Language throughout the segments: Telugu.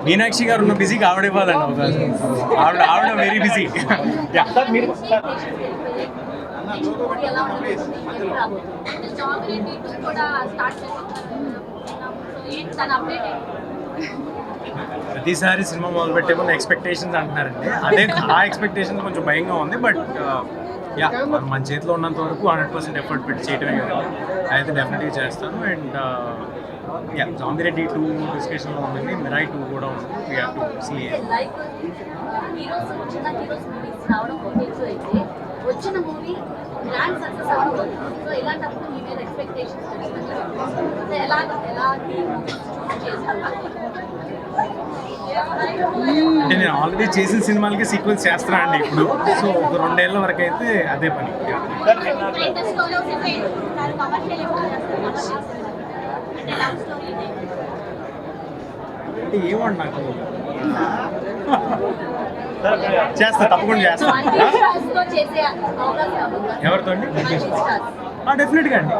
మీనాక్షి గారు ఉన్న బిజీకి ఆవిడ ఇవ్వాలండి అవకాశం. ఆవిడ వెరీ బిజీ. ప్రతిసారి సినిమా మొదలు పెట్టే ముందు ఎక్స్పెక్టేషన్స్ అంటున్నారండి. అదే ఆ ఎక్స్పెక్టేషన్స్ కొంచెం భయంగా ఉంది. బట్ మన చేతిలో ఉన్నంత వరకు 100% ఎఫర్ట్ పెట్టి చేయడమే కదా, అయితే డెఫినెట్గా చేస్తాను. అండ్ జాంబిరెడ్డి 2 డిస్కషన్లో ఉంటుంది, మిరాయి 2 కూడా ఉంది. We have to see. వచ్చిన మూవీ గ్రాండ్ సక్సెస్ అవ్వదు. సో ఇలాంటప్పుడు మీ మీద ఎక్స్పెక్టేషన్స్ అంటే నేను ఆల్రెడీ చేసిన సినిమాలకి సీక్వెన్స్ చేస్తున్నా అండి ఇప్పుడు. సో ఒక 2 ఏళ్ళ వరకు అయితే అదే పని. అంటే ఏమండి నాకు చేస్తా, తప్పకుండా చేస్తా. ఎవరితో అండి? డెఫినెట్గా అండి.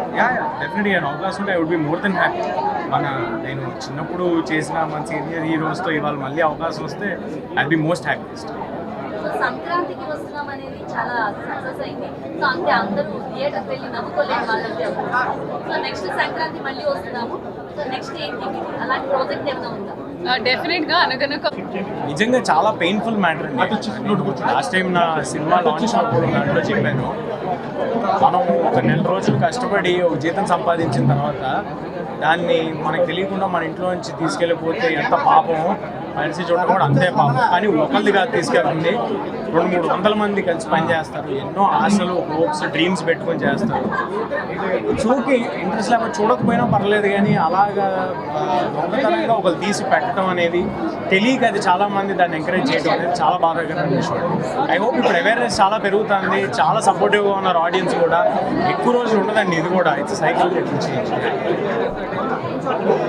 డెఫినెట్గా అవకాశం ఉంటే I would be more than happy. నేను చిన్నప్పుడు చేసిన మన సీనియర్ హీరోస్తో ఇవాళ మళ్ళీ అవకాశం వస్తే ఐ బి మోస్ట్ హ్యాపీయెస్ట్. సంక్రాంతికి వస్తున్నాం అనేది చాలా సక్సెస్ అయింది. సో అంటే అందరూ థియేటర్కి వెళ్ళి నమ్ముకోలేని వాళ్ళకి. సో నెక్స్ట్ సంక్రాంతి మళ్ళీ వస్తున్నాము. సో నెక్స్ట్ ఏంటి అలాంటి ప్రాజెక్ట్ ఏమైనా ఉందా? డెఫినెట్గా అనగనక నిజంగా చాలా పెయిన్ఫుల్ మ్యాటర్ అండి. లాస్ట్ టైం నా సినిమా లాంచ్ అప్పుడు దాంట్లో చెప్పాను, మనం ఒక 1 నెల రోజులు కష్టపడి ఒక జీతం సంపాదించిన తర్వాత దాన్ని మనకు తెలియకుండా మన ఇంట్లో నుంచి తీసుకెళ్ళిపోతే ఎంత పాపమో, మనిషి చూడటం కూడా అంతే పాపం. కానీ ఒకళ్ళది కాదు తీసుకెళ్తుంది, 200-300 మంది కలిసి పనిచేస్తారు. ఎన్నో ఆశలు, హోప్స్, డ్రీమ్స్ పెట్టుకొని చేస్తారు. షోకి ఇంట్రెస్ట్ లేకపోతే చూడకపోయినా పర్లేదు, కానీ అలాగా దొంగతనంగా ఒకరు తీసి పెట్టడం అనేది తెలియక అది చాలామంది దాన్ని ఎంకరేజ్ చేయడం అనేది చాలా బాధాకరమైన విషయం. ఐ హోప్ ఇప్పుడు అవేర్నెస్ చాలా పెరుగుతుంది, చాలా సపోర్టివ్గా ఉన్నారు ఆడియన్స్ కూడా. ఎక్కువ రోజులు ఉండదండి ఇది కూడా, ఇట్స్ సైకిల్.